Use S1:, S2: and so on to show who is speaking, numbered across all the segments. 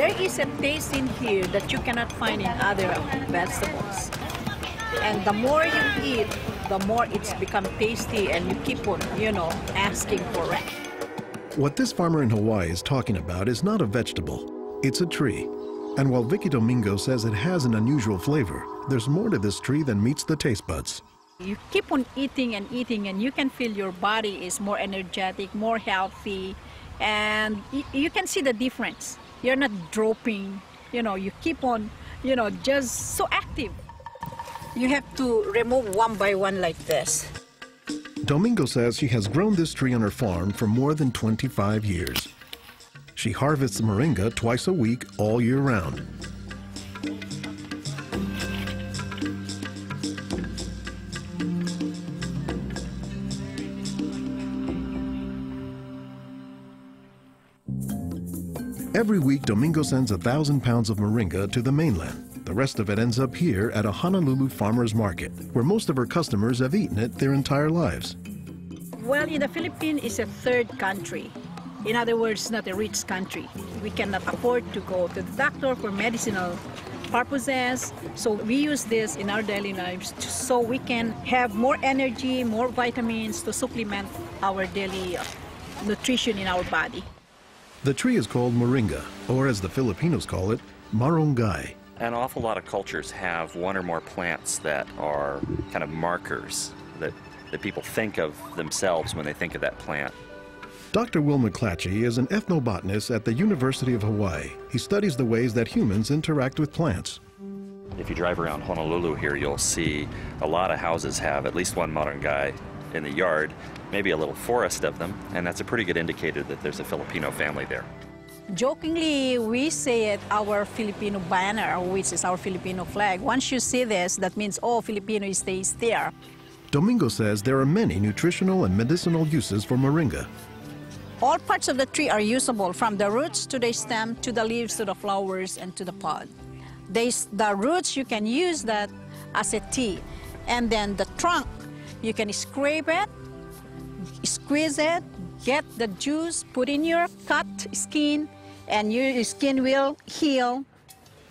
S1: There is a taste in here that you cannot find in other vegetables. And the more you eat, the more it's become tasty and you keep on, asking for it.
S2: What this farmer in Hawaii is talking about is not a vegetable, it's a tree. And while Vicky Domingo says it has an unusual flavor, there's more to this tree than meets the taste buds.
S1: You keep on eating and eating and you can feel your body is more energetic, more healthy, and you can see the difference. You're not dropping, you keep on, just so active. You have to remove one by one like this.
S2: Domingo says she has grown this tree on her farm for more than 25 years. She harvests moringa twice a week, all year round. Every week, Domingo sends 1,000 pounds of moringa to the mainland. The rest of it ends up here at a Honolulu farmer's market, where most of her customers have eaten it their entire lives.
S1: Well, in the Philippines, it's a third country. In other words, not a rich country. We cannot afford to go to the doctor for medicinal purposes. So we use this in our daily lives so we can have more energy, more vitamins to supplement our daily nutrition in our body.
S2: The tree is called moringa, or as the Filipinos call it, marunggay.
S3: An awful lot of cultures have one or more plants that are kind of markers that people think of themselves when they think of that plant.
S2: Dr. Will McClatchy is an ethnobotanist at the University of Hawaii. He studies the ways that humans interact with plants.
S3: If you drive around Honolulu here, you'll see a lot of houses have at least one marunggay in the yard, maybe a little forest of them, and that's a pretty good indicator that there's a Filipino family there.
S1: Jokingly, we say it our Filipino banner, which is our Filipino flag. Once you see this, that means, oh, Filipino stays there.
S2: Domingo says there are many nutritional and medicinal uses for moringa.
S1: All parts of the tree are usable, from the roots to the stem, to the leaves, to the flowers, and to the pod. The roots, you can use that as a tea. And then the trunk, you can scrape it, squeeze it, get the juice, put in your cut skin, and your skin will heal.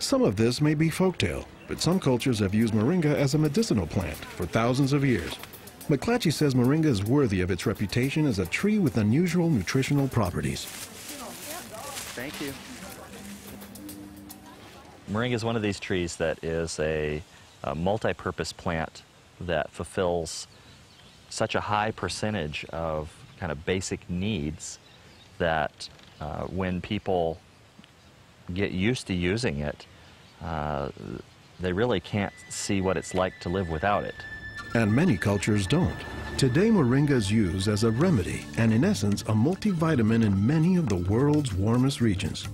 S2: Some of this may be folktale, but some cultures have used moringa as a medicinal plant for thousands of years. McClatchy says moringa is worthy of its reputation as a tree with unusual nutritional properties.
S3: Thank you.
S4: Moringa is one of these trees that is a multi-purpose plant that fulfills such a high percentage of kind of basic needs that when people get used to using it, they really can't see what it's like to live without it.
S2: And many cultures don't. Today, moringa is used as a remedy and, in essence, a multivitamin in many of the world's warmest regions.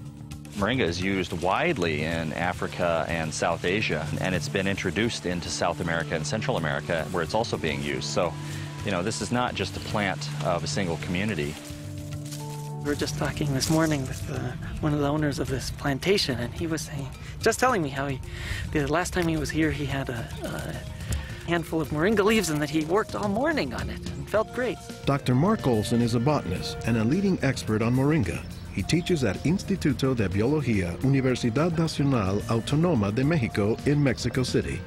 S4: Moringa is used widely in Africa and South Asia, and it's been introduced into South America and Central America, where it's also being used. So, this is not just a plant of a single community.
S5: We were just talking this morning with one of the owners of this plantation, and he was just telling me how the last time he was here, he had a handful of moringa leaves and that he worked all morning on it and felt great.
S2: Dr. Mark Olson is a botanist and a leading expert on moringa. He teaches at Instituto de Biología, Universidad Nacional Autónoma de México in Mexico City.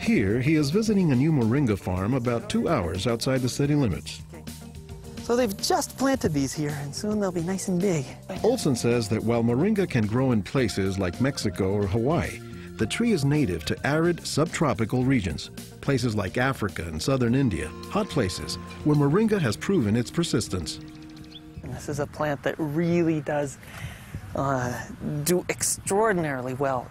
S2: Here, he is visiting a new moringa farm about 2 hours outside the city limits.
S5: So they've just planted these here, and soon they'll be nice and big.
S2: Olson says that while moringa can grow in places like Mexico or Hawaii, the tree is native to arid subtropical regions, places like Africa and southern India, hot places where moringa has proven its persistence.
S5: And this is a plant that really does do extraordinarily well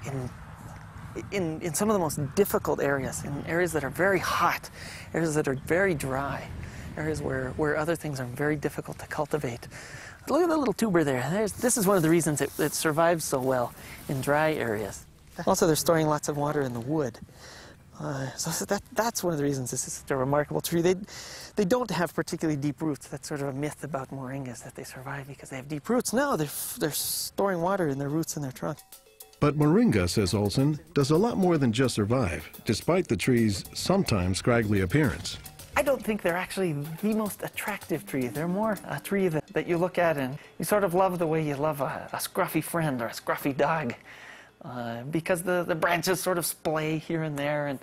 S5: in some of the most difficult areas, in areas that are very hot, areas that are very dry, areas where other things are very difficult to cultivate. Look at the little tuber there. This is one of the reasons it survives so well in dry areas. Also, they're storing lots of water in the wood. So that's one of the reasons this is such a remarkable tree. They don't have particularly deep roots. That's sort of a myth about moringas, that they survive because they have deep roots. No, they're storing water in their roots and their trunk.
S2: But moringa, says Olson, does a lot more than just survive, despite the tree's sometimes scraggly appearance.
S5: I don't think they're actually the most attractive tree. They're more a tree that you look at and you sort of love the way you love a scruffy friend or a scruffy dog. Because the branches sort of splay here and there, and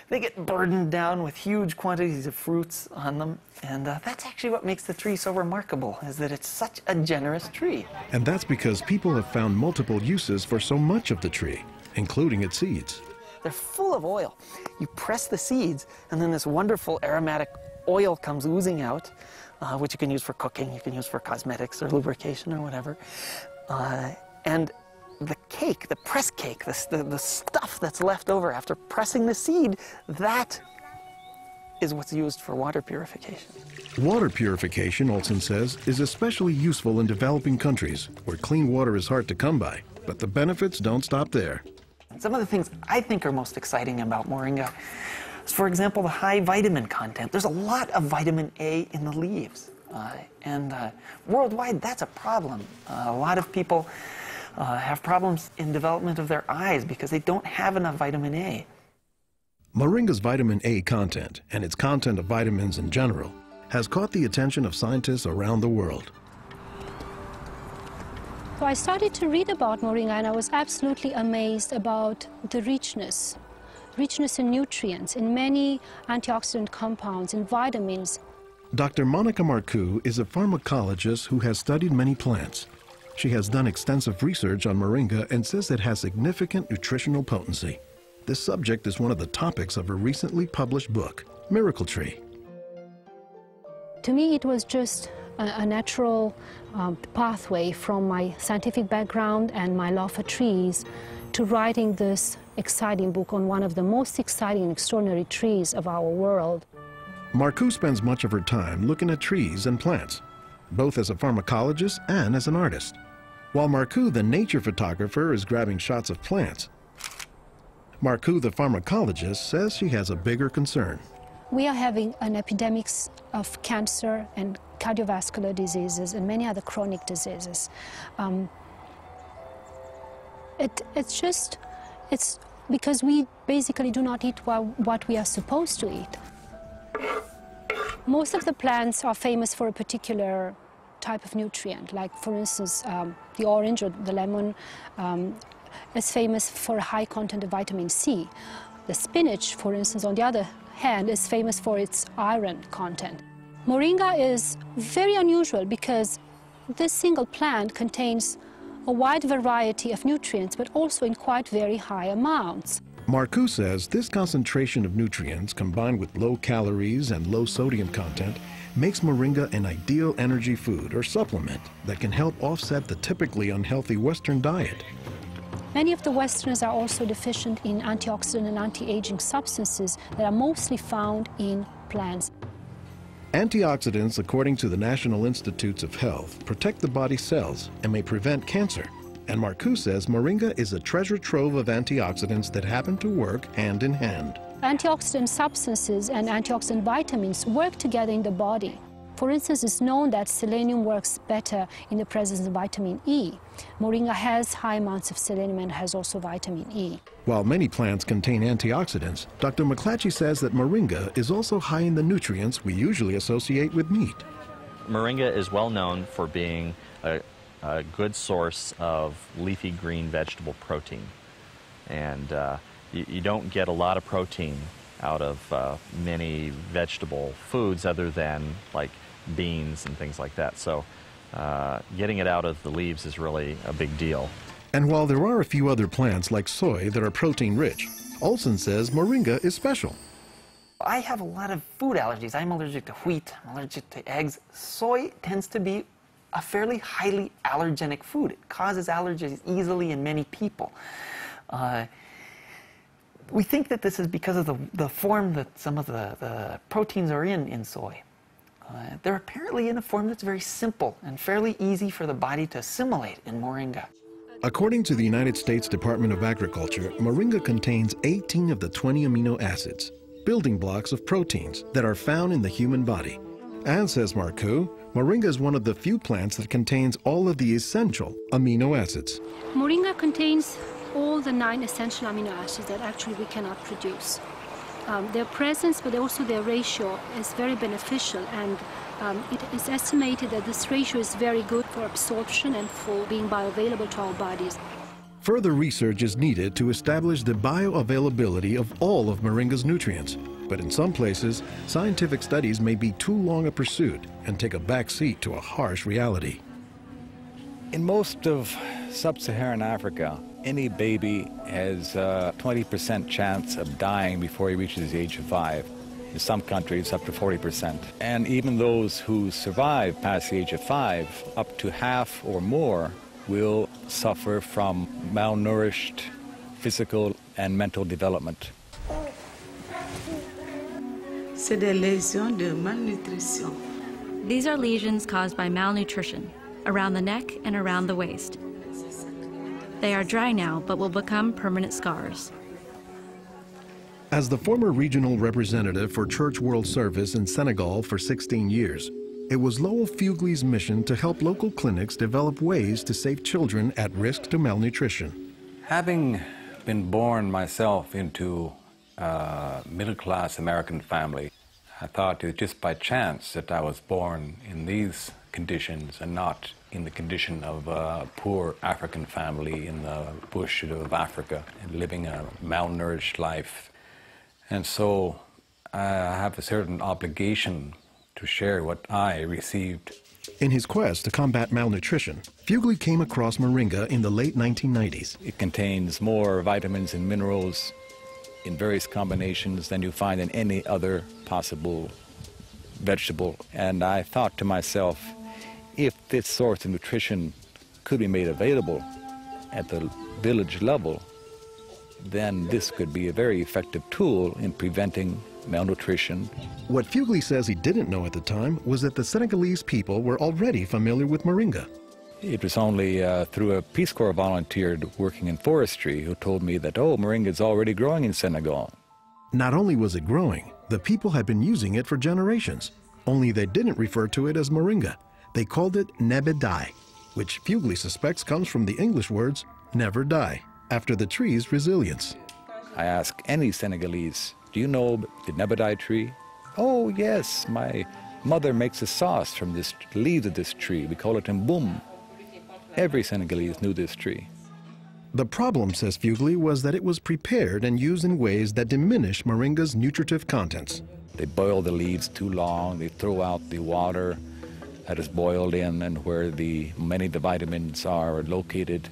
S5: they get burdened down with huge quantities of fruits on them. And that's actually what makes the tree so remarkable, is that it's such a generous tree.
S2: And that's because people have found multiple uses for so much of the tree, including its seeds.
S5: They're full of oil. You press the seeds, and then this wonderful aromatic oil comes oozing out, which you can use for cooking, you can use for cosmetics or lubrication or whatever. And the cake, the press cake, the stuff that's left over after pressing the seed, that is what's used for water purification.
S2: Water purification, Olson says, is especially useful in developing countries where clean water is hard to come by. But the benefits don't stop there.
S5: Some of the things I think are most exciting about moringa is, for example, the high vitamin content. There's a lot of vitamin A in the leaves. And worldwide, that's a problem. A lot of people have problems in development of their eyes because they don't have enough vitamin A.
S2: Moringa's vitamin A content, and its content of vitamins in general, has caught the attention of scientists around the world.
S6: So I started to read about moringa, and I was absolutely amazed about the richness in nutrients, in many antioxidant compounds, in vitamins.
S2: Dr. Monica Marcoux is a pharmacologist who has studied many plants. She has done extensive research on moringa and says it has significant nutritional potency. This subject is one of the topics of her recently published book, Miracle Tree.
S6: To me, it was just a natural pathway from my scientific background and my love for trees to writing this exciting book on one of the most exciting and extraordinary trees of our world.
S2: Marcoux spends much of her time looking at trees and plants, both as a pharmacologist and as an artist. While Marcoux, the nature photographer, is grabbing shots of plants, Marcoux, the pharmacologist, says she has a bigger concern.
S6: We are having an epidemic of cancer and cardiovascular diseases and many other chronic diseases. It's because we basically do not eat what we are supposed to eat. Most of the plants are famous for a particular type of nutrient, like for instance the orange or the lemon is famous for a high content of vitamin C. The spinach, for instance, on the other hand, is famous for its iron content. Moringa is very unusual because this single plant contains a wide variety of nutrients, but also in quite very high amounts.
S2: Marcoux says this concentration of nutrients combined with low calories and low sodium content makes moringa an ideal energy food or supplement that can help offset the typically unhealthy Western diet.
S6: Many of the Westerners are also deficient in antioxidant and anti-aging substances that are mostly found in plants.
S2: Antioxidants, according to the National Institutes of Health, protect the body's cells and may prevent cancer. And Marcoux says moringa is a treasure trove of antioxidants that happen to work hand in hand.
S6: Antioxidant substances and antioxidant vitamins work together in the body. For instance, it's known that selenium works better in the presence of vitamin E. Moringa has high amounts of selenium and has also vitamin E.
S2: While many plants contain antioxidants, Dr. McClatchy says that moringa is also high in the nutrients we usually associate with meat.
S4: Moringa is well known for being a good source of leafy green vegetable protein. And you don't get a lot of protein out of many vegetable foods other than like beans and things like that. So getting it out of the leaves is really a big deal.
S2: And while there are a few other plants like soy that are protein rich, Olson says moringa is special.
S5: I have a lot of food allergies. I'm allergic to wheat, I'm allergic to eggs. Soy tends to be a fairly highly allergenic food. It causes allergies easily in many people. We think that this is because of the form that some of the proteins are in soy. They're apparently in a form that's very simple and fairly easy for the body to assimilate in moringa.
S2: According to the United States Department of Agriculture, moringa contains 18 of the 20 amino acids, building blocks of proteins that are found in the human body. And, says Marcoux, moringa is one of the few plants that contains all of the essential amino acids.
S6: Moringa contains all the 9 essential amino acids that actually we cannot produce. their presence, but also their ratio is very beneficial, and it is estimated that this ratio is very good for absorption and for being bioavailable to our bodies.
S2: Further research is needed to establish the bioavailability of all of moringa's nutrients. But in some places, scientific studies may be too long a pursuit and take a back seat to a harsh reality.
S7: In most of sub-Saharan Africa, any baby has a 20% chance of dying before he reaches the age of 5. In some countries, up to 40%. And even those who survive past the age of 5, up to half or more will suffer from malnourished physical and mental development.
S8: C'est des lésions de malnutrition.
S9: These are lesions caused by malnutrition around the neck and around the waist. They are dry now, but will become permanent scars.
S2: As the former regional representative for Church World Service in Senegal for 16 years, it was Lowell Fugley's mission to help local clinics develop ways to save children at risk to malnutrition.
S7: Having been born myself into a middle-class American family, I thought it was just by chance that I was born in these conditions and not in the condition of a poor African family in the bush of Africa and living a malnourished life. And so I have a certain obligation to share what I received.
S2: In his quest to combat malnutrition, Fugley came across moringa in the late 1990s.
S7: It contains more vitamins and minerals in various combinations than you find in any other possible vegetable. And I thought to myself, if this source of nutrition could be made available at the village level, then this could be a very effective tool in preventing malnutrition.
S2: What Fugley says he didn't know at the time was that the Senegalese people were already familiar with moringa.
S7: It was only through a Peace Corps volunteer working in forestry who told me that, oh, moringa is already growing in Senegal.
S2: Not only was it growing, the people had been using it for generations. Only they didn't refer to it as moringa. They called it nebedai, which Fugley suspects comes from the English words never die, after the tree's resilience.
S7: I ask any Senegalese, do you know the nebedai tree? Oh, yes, my mother makes a sauce from the leaves of this tree. We call it mboum. Every Senegalese knew this tree.
S2: The problem, says Fugley, was that it was prepared and used in ways that diminish moringa's nutritive contents.
S7: They boil the leaves too long, they throw out the water that is boiled in and where many of the vitamins are located,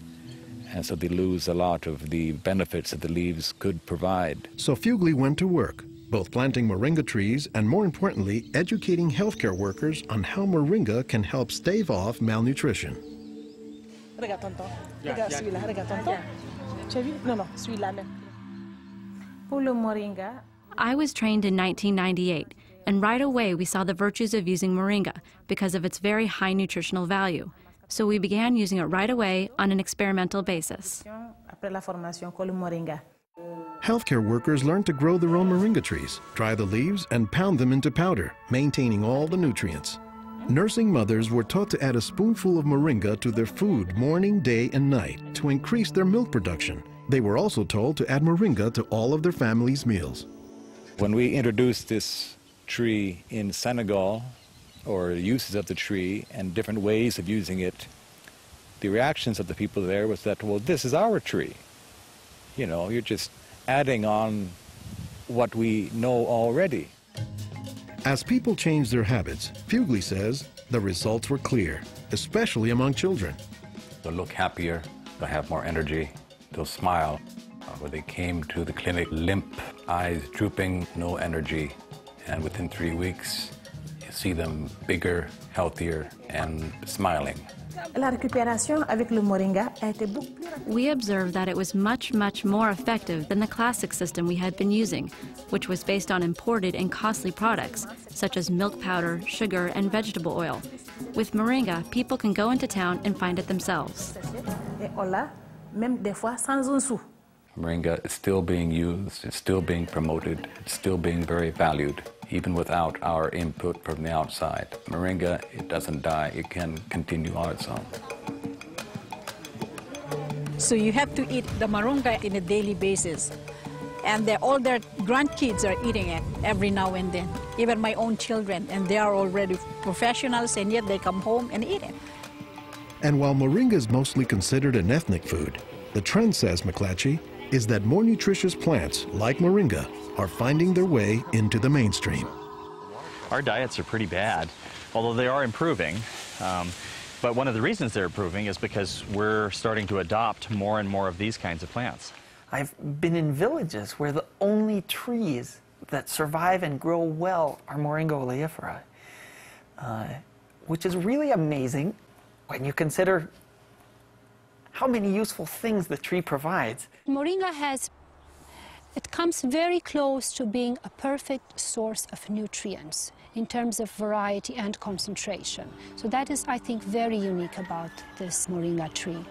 S7: and so they lose a lot of the benefits that the leaves could provide.
S2: So Fugley went to work, both planting moringa trees and, more importantly, educating healthcare workers on how moringa can help stave off malnutrition.
S10: Regarde tonton. Regarde celui-là. Regarde tonton. Tu as vu? Non, non, celui-là même. Pour le moringa.
S9: I was trained in 1998, and right away we saw the virtues of using moringa because of its very high nutritional value. So we began using it right away on an experimental basis.
S10: Après la formation, con le moringa.
S2: Healthcare workers learned to grow their own moringa trees, dry the leaves, and pound them into powder, maintaining all the nutrients. Nursing mothers were taught to add a spoonful of moringa to their food morning, day, and night to increase their milk production. They were also told to add moringa to all of their family's meals.
S7: When we introduced this tree in Senegal, or uses of the tree and different ways of using it, the reactions of the people there was that, well, this is our tree. You know, you're just adding on what we know already.
S2: As people changed their habits, Fugley says the results were clear, especially among children.
S7: They'll look happier, they'll have more energy, they'll smile. When they came to the clinic, limp, eyes drooping, no energy, and within 3 weeks, you see them bigger, healthier, and smiling.
S10: La récupération avec le moringa a été beaucoup plus rapide.
S9: We observed that it was much, much more effective than the classic system we had been using, which was based on imported and costly products, such as milk powder, sugar, and vegetable oil. With moringa, people can go into town and find it themselves.
S10: Et on l'a, même des fois sans un sou.
S7: Moringa is still being used, it's still being promoted, it's still being very valued, even without our input from the outside. Moringa, it doesn't die, it can continue on its own.
S1: So you have to eat the moringa on a daily basis. And all their grandkids are eating it every now and then, even my own children, and they are already professionals, and yet they come home and eat it.
S2: And while moringa is mostly considered an ethnic food, the trend, says McClatchy, is that more nutritious plants, like moringa, are finding their way into the mainstream.
S4: Our diets are pretty bad, although they are improving. But one of the reasons they're improving is because we're starting to adopt more and more of these kinds of plants.
S5: I've been in villages where the only trees that survive and grow well are Moringa Oleifera, which is really amazing when you consider how many useful things the tree provides.
S6: Moringa it comes very close to being a perfect source of nutrients in terms of variety and concentration. So that is, I think, very unique about this moringa tree.